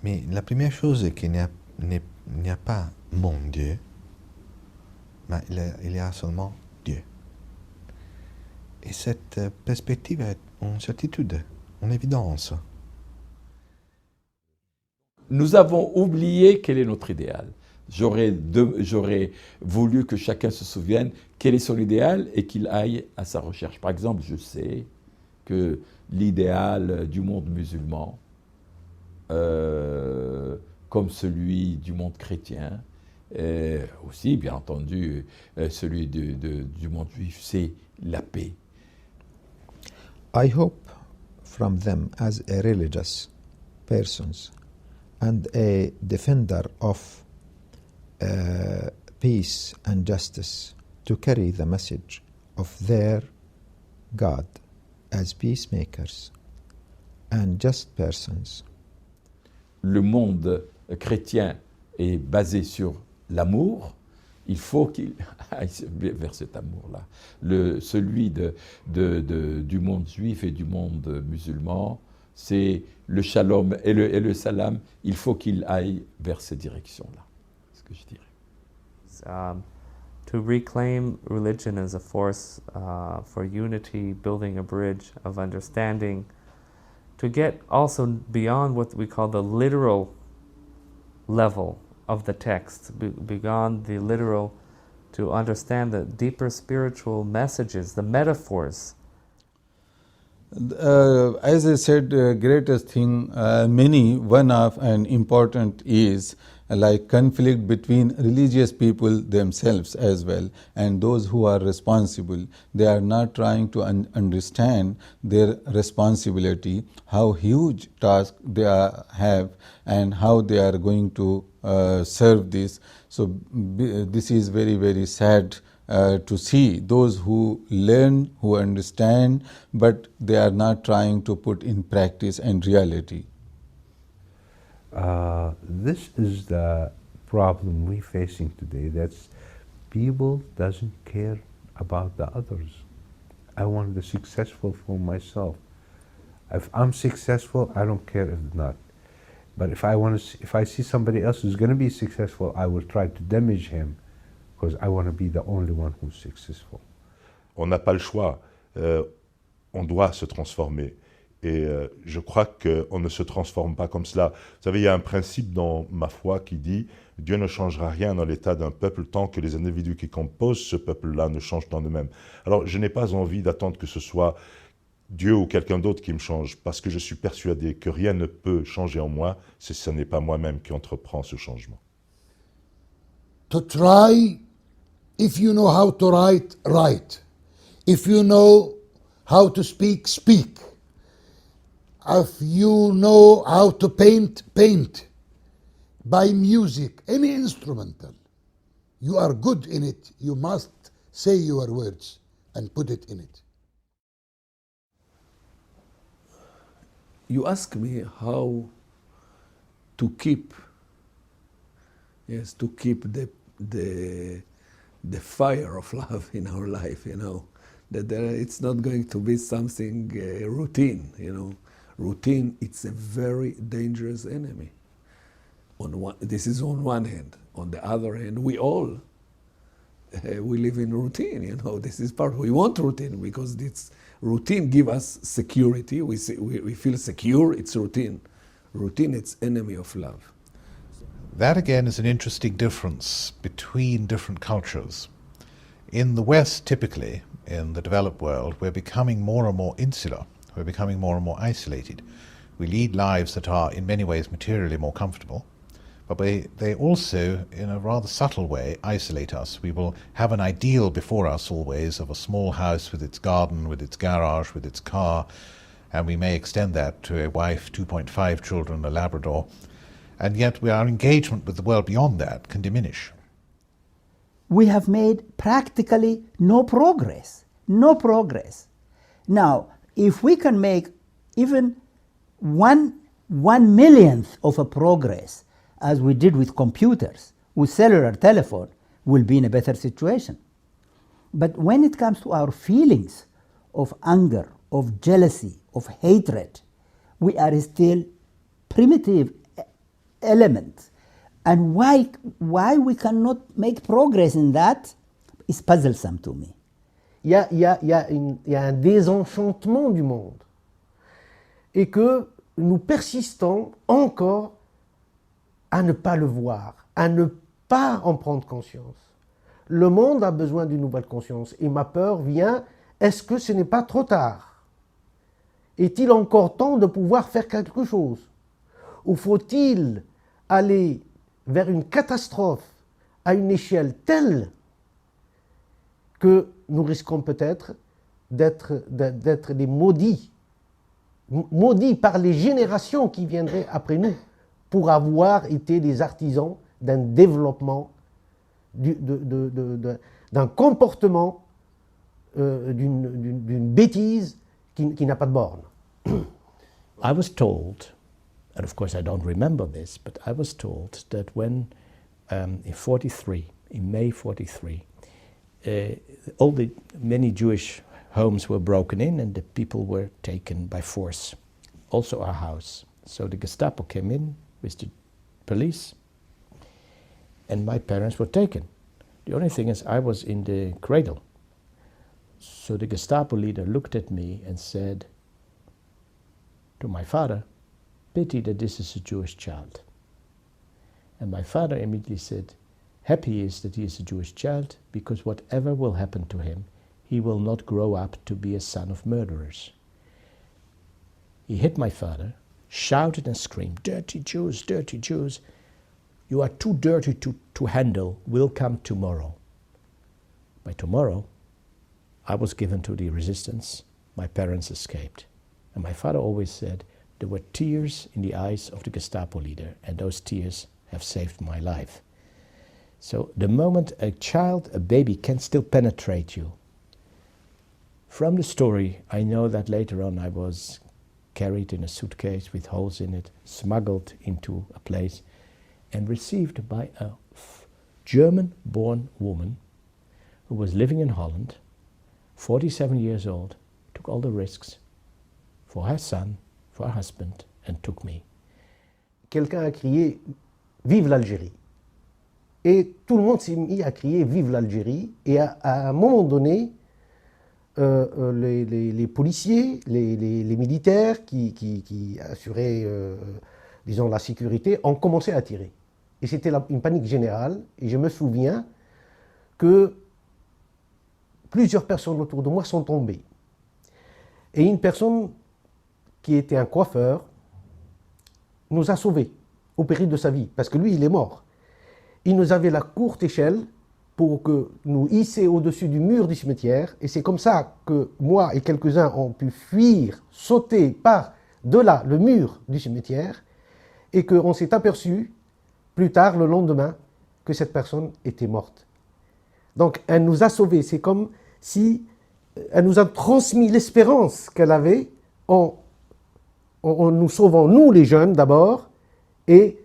Mais la première chose est qu'il n'y a pas mon Dieu, mais il y a seulement Dieu. Et cette perspective est une certitude, une évidence. Nous avons oublié quel est notre idéal. J'aurais voulu que chacun se souvienne quel est son idéal et qu'il aille à sa recherche. Par exemple, je sais que l'idéal du monde musulman, comme celui du monde chrétien, aussi bien entendu celui du monde juif, c'est la paix. I hope from them as a religious persons and a defender of peace and justice to carry the message of their God as peacemakers and just persons. Le monde chrétien est basé sur l'amour. Il faut qu'il aille vers cet amour-là. Celui du monde juif et du monde musulman, c'est le shalom et le salam. Il faut qu'il aille vers ces directions-là. C'est ce que je dirais. To reclaim religion as a force for unity, building a bridge of understanding, to get also beyond what we call the literal level of the text, beyond the literal, to understand the deeper spiritual messages, the metaphors. As I said, greatest thing, one of and important is like conflict between religious people themselves as well and those who are responsible. They are not trying to understand their responsibility, how huge task they have and how they are going to serve this. So this is very, very sad to see those who learn, who understand, but they are not trying to put in practice and reality. This is the problem we're facing today. That's people doesn't care about the others. I want the successful for myself. If I'm successful, I don't care if not. But if I see somebody else who's going to be successful, I will try to damage him because I want to be the only one who's successful. On n'a pas le choix. On doit se transformer. Et je crois qu'on ne se transforme pas comme cela. Vous savez, il y a un principe dans ma foi qui dit « Dieu ne changera rien dans l'état d'un peuple tant que les individus qui composent ce peuple-là ne changent en eux-mêmes. » Alors, je n'ai pas envie d'attendre que ce soit Dieu ou quelqu'un d'autre qui me change, parce que je suis persuadé que rien ne peut changer en moi si ce n'est pas moi-même qui entreprend ce changement. To try, if you know how to write, write. If you know how to speak, speak. If you know how to paint, paint. By music, any instrumental. You are good in it, you must say your words and put it in it. You ask me how to keep the fire of love in our life, that it's not going to be something routine, Routine, it's a very dangerous enemy. This is on one hand. On the other hand, we all, we live in routine, this is part, we want routine because this routine gives us security, we feel secure, it's routine. Routine, it's enemy of love. That again is an interesting difference between different cultures. In the West, typically, in the developed world, we're becoming more and more insular. We're becoming more and more isolated. We lead lives that are in many ways materially more comfortable, but they also, in a rather subtle way, isolate us. We will have an ideal before us always of a small house with its garden, with its garage, with its car, and we may extend that to a wife, 2.5 children, a Labrador, and yet our engagement with the world beyond that can diminish. We have made practically no progress. No progress. Now, if we can make even one millionth of a progress as we did with computers, with cellular telephone, we'll be in a better situation. But when it comes to our feelings of anger, of jealousy, of hatred, we are still primitive element. And why we cannot make progress in that is puzzlesome to me. Il y a un désenchantement du monde et que nous persistons encore à ne pas le voir, à ne pas en prendre conscience. Le monde a besoin d'une nouvelle conscience et ma peur vient, est-ce que ce n'est pas trop tard? Est-il encore temps de pouvoir faire quelque chose? Ou faut-il aller vers une catastrophe à une échelle telle que nous risquons peut-être d'être des maudits par les générations qui viendraient après nous pour avoir été des artisans d'un développement, d'un comportement, d'une bêtise qui n'a pas de borne. I was told, and of course I don't remember this, but I was told that when in May 43, many Jewish homes were broken in and the people were taken by force, also our house. So the Gestapo came in with the police and my parents were taken. The only thing is I was in the cradle. So the Gestapo leader looked at me and said to my father, "Pity that this is a Jewish child." And my father immediately said, "Happy he is that he is a Jewish child, because whatever will happen to him, he will not grow up to be a son of murderers." He hit my father, shouted and screamed, "Dirty Jews, dirty Jews. You are too dirty to handle. We'll come tomorrow." By tomorrow, I was given to the resistance. My parents escaped. And my father always said, there were tears in the eyes of the Gestapo leader, and those tears have saved my life. So the moment a child, a baby, can still penetrate you. From the story, I know that later on I was carried in a suitcase with holes in it, smuggled into a place, and received by a German-born woman who was living in Holland, 47 years old, took all the risks for her son, for her husband, and took me. Quelqu'un a crié « Vive l'Algérie !» Et tout le monde s'est mis à crier « Vive l'Algérie !» Et à un moment donné, les policiers, les militaires qui assuraient, disons, la sécurité, ont commencé à tirer. Et c'était une panique générale. Et je me souviens que plusieurs personnes autour de moi sont tombées. Et une personne qui était un coiffeur nous a sauvés au péril de sa vie, parce que lui, il est mort. Il nous avait la courte échelle pour que nous hisser au-dessus du mur du cimetière, et c'est comme ça que moi et quelques-uns ont pu fuir, sauter par-delà le mur du cimetière, et qu'on s'est aperçu, plus tard, le lendemain, que cette personne était morte. Donc, elle nous a sauvés. C'est comme si elle nous a transmis l'espérance qu'elle avait en nous sauvant, nous les jeunes d'abord, et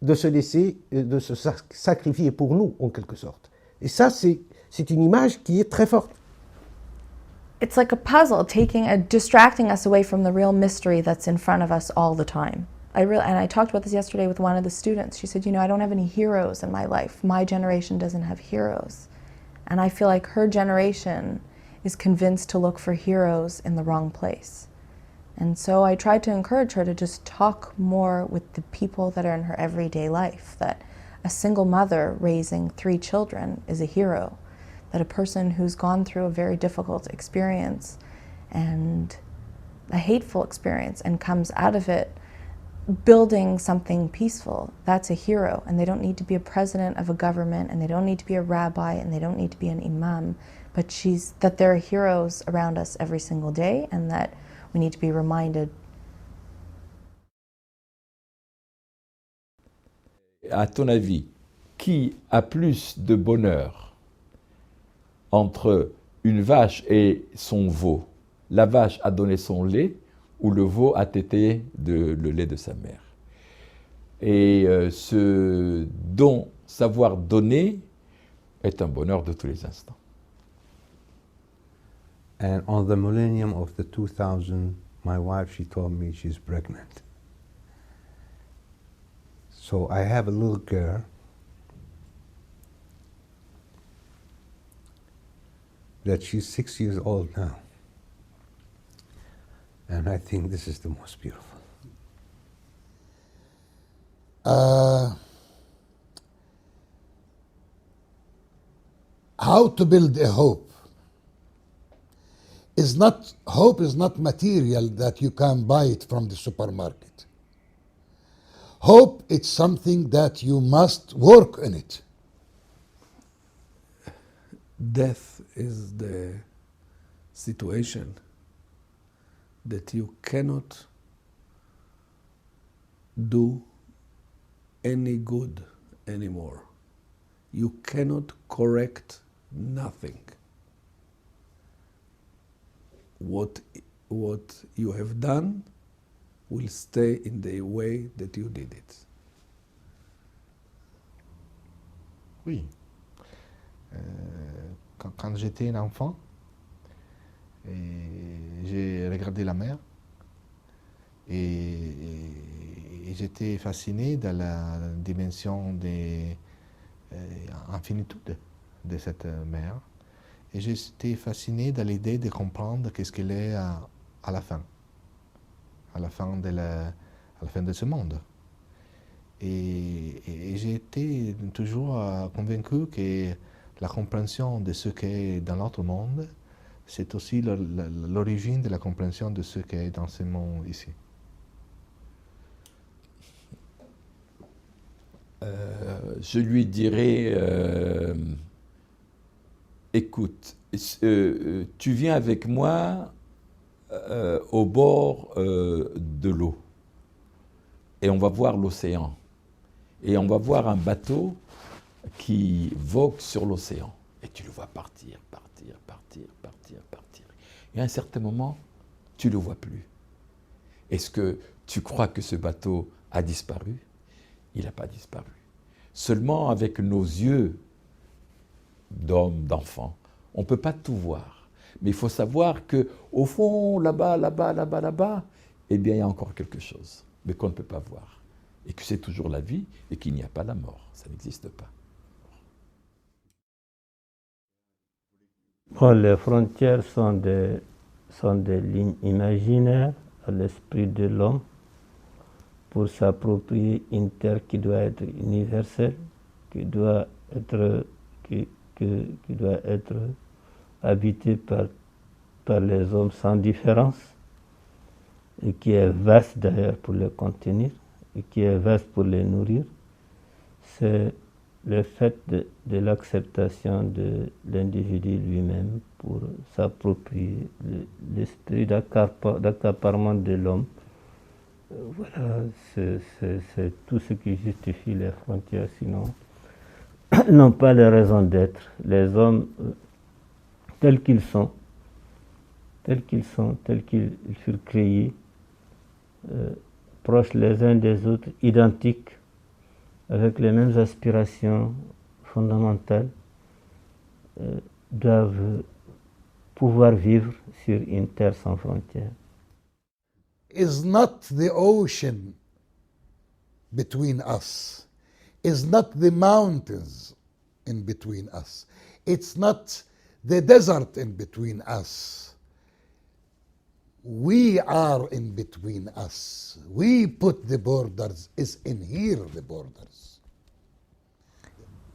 de se laisser, de se sacrifier pour nous, en quelque sorte. Et ça, c'est une image qui est très forte. It's like a puzzle, distracting us away from the real mystery that's in front of us all the time. And I talked about this yesterday with one of the students. She said, I don't have any heroes in my life. My generation doesn't have heroes. And I feel like her generation is convinced to look for heroes in the wrong place. And so I tried to encourage her to just talk more with the people that are in her everyday life, that a single mother raising 3 children is a hero, that a person who's gone through a very difficult experience and a hateful experience and comes out of it building something peaceful, that's a hero. And they don't need to be a president of a government, and they don't need to be a rabbi, and they don't need to be an imam, but that there are heroes around us every single day, and that we need to be reminded. À ton avis, qui a plus de bonheur entre une vache et son veau? La vache a donné son lait ou le veau a tété le lait de sa mère? Et ce savoir donner est un bonheur de tous les instants. And on the millennium of the 2000, my wife, she told me she's pregnant. So I have a little girl that she's 6 years old now. And I think this is the most beautiful. How to build a hope is not, hope is not material that you can buy it from the supermarket. Hope it's something that you must work in it. Death is the situation that you cannot do any good anymore. You cannot correct nothing. What you have done will stay in the way that you did it. Oui. Quand j'étais un enfant, j'ai regardé la mer et j'étais fasciné de la dimension de l'infinitude de cette mer. Et j'étais fasciné de l'idée de comprendre qu'est-ce qu'elle est à la fin de ce monde. Et j'ai été toujours convaincu que la compréhension de ce qu'est dans l'autre monde, c'est aussi l'origine de la compréhension de ce qu'est dans ce monde ici. Je lui dirais, écoute, tu viens avec moi au bord de l'eau et on va voir l'océan et on va voir un bateau qui vogue sur l'océan et tu le vois partir. Et à un certain moment, tu ne le vois plus. Est-ce que tu crois que ce bateau a disparu? Il n'a pas disparu. Seulement avec nos yeux d'hommes, d'enfants, on ne peut pas tout voir. Mais il faut savoir qu'au fond, là-bas, eh bien, il y a encore quelque chose, mais qu'on ne peut pas voir. Et que c'est toujours la vie et qu'il n'y a pas la mort. Ça n'existe pas. Bon, les frontières sont des lignes imaginaires à l'esprit de l'homme pour s'approprier une terre qui doit être universelle, qui doit être habitée par les hommes sans différence, et qui est vaste d'ailleurs pour les contenir, et qui est vaste pour les nourrir. C'est le fait de l'acceptation de l'individu lui-même pour s'approprier l'esprit d'accaparement de l'homme. Voilà, c'est tout ce qui justifie les frontières, sinon n'ont pas les raisons d'être. Les hommes, tels qu'ils sont, tels qu'ils furent créés, proches les uns des autres, identiques, avec les mêmes aspirations fondamentales, doivent pouvoir vivre sur une terre sans frontières. Is not the ocean between us, is not the mountains in between us, it's not the desert in between us. We are in between us. We put the borders, is in here the borders.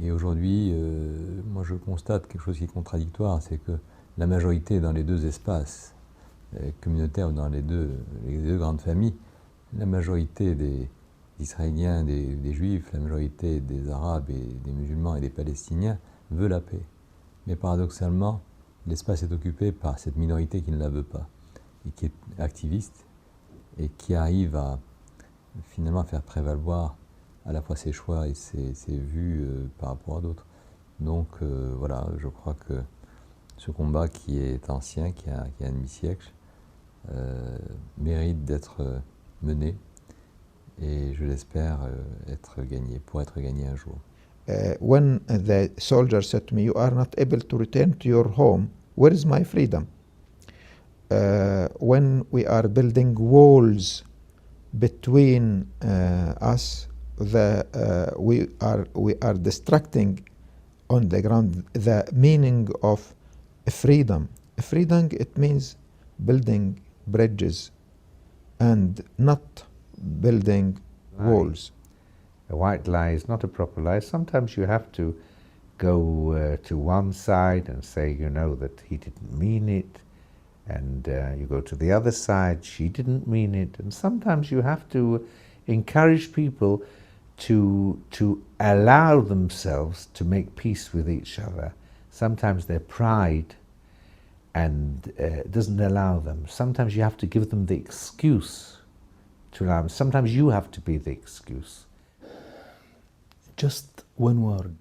Et aujourd'hui, moi je constate quelque chose qui est contradictoire, c'est que la majorité dans les deux espaces communautaires, dans les deux grandes familles, la majorité des Israéliens, des Juifs, la majorité des Arabes et des musulmans et des Palestiniens veut la paix. Mais paradoxalement, l'espace est occupé par cette minorité qui ne la veut pas, et qui est activiste, et qui arrive à finalement faire prévaloir à la fois ses choix et ses vues par rapport à d'autres. Donc voilà, je crois que ce combat qui est ancien, qui a un demi-siècle, mérite d'être mené, et je l'espère pour être gagné un jour. When the soldier said to me, "You are not able to return to your home, where is my freedom?" When we are building walls between us, we are distracting on the ground the meaning of freedom. Freedom, it means building bridges and not building walls. A white lie is not a proper lie. Sometimes you have to go to one side and say, you know, that he didn't mean it, and you go to the other side, she didn't mean it, and sometimes you have to encourage people to allow themselves to make peace with each other. Sometimes their pride and doesn't allow them. Sometimes you have to give them the excuse to allow them. Sometimes you have to be the excuse. Just one word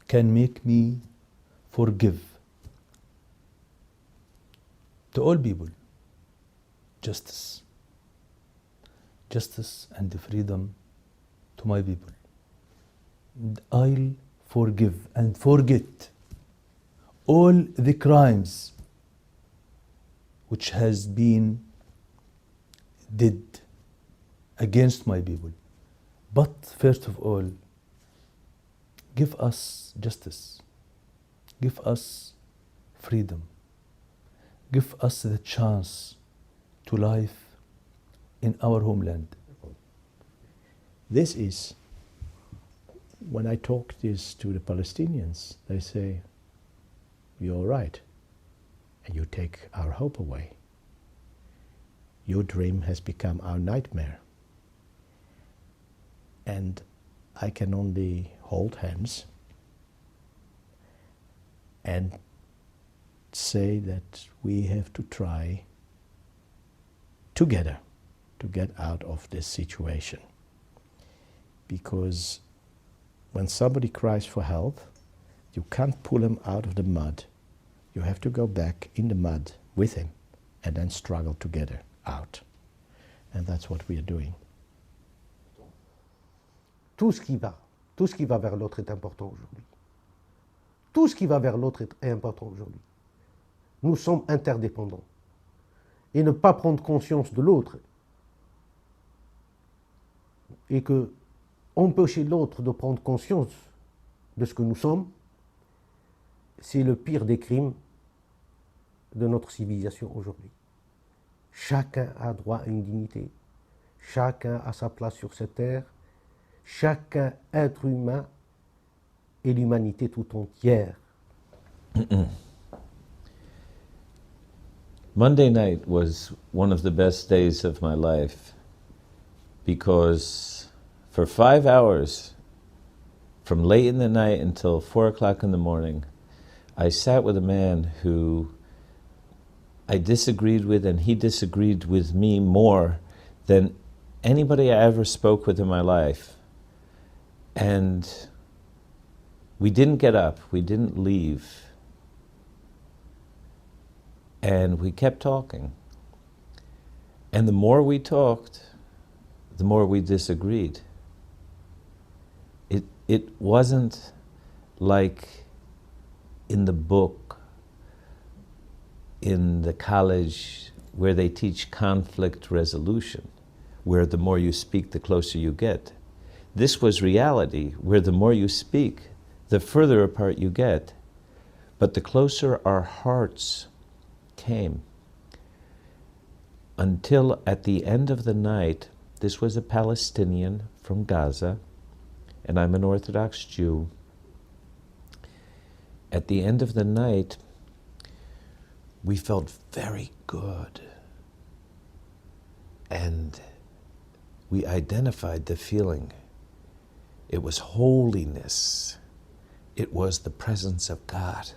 can make me forgive to all people. Justice and freedom to my people. And I'll forgive and forget all the crimes which has been did against my people. But first of all, give us justice, give us freedom, give us the chance to live in our homeland. This is, when I talk this to the Palestinians, they say, you're right, and you take our hope away. Your dream has become our nightmare. And I can only hold hands and say that we have to try together to get out of this situation. Because when somebody cries for help, you can't pull him out of the mud. You have to go back in the mud with him and then struggle together out. And that's what we are doing. Tout ce qui va vers l'autre est important aujourd'hui. Tout ce qui va vers l'autre est important aujourd'hui. Nous sommes interdépendants. Et ne pas prendre conscience de l'autre et que empêcher l'autre de prendre conscience de ce que nous sommes, c'est le pire des crimes de notre civilisation aujourd'hui. Chacun a droit à une dignité. Chacun a sa place sur cette terre. Chaque être humain et l'humanité tout entière. Monday night was one of the best days of my life because for 5 hours, from late in the night until 4 o'clock in the morning, I sat with a man who I disagreed with, and he disagreed with me more than anybody I ever spoke with in my life. And we didn't get up, we didn't leave. And we kept talking. And the more we talked, the more we disagreed. It wasn't like in the book, in the college, where they teach conflict resolution, where the more you speak, the closer you get. This was reality, where the more you speak, the further apart you get, but the closer our hearts came. Until at the end of the night, this was a Palestinian from Gaza, and I'm an Orthodox Jew. At the end of the night, we felt very good. And we identified the feeling. It was holiness. It was the presence of God.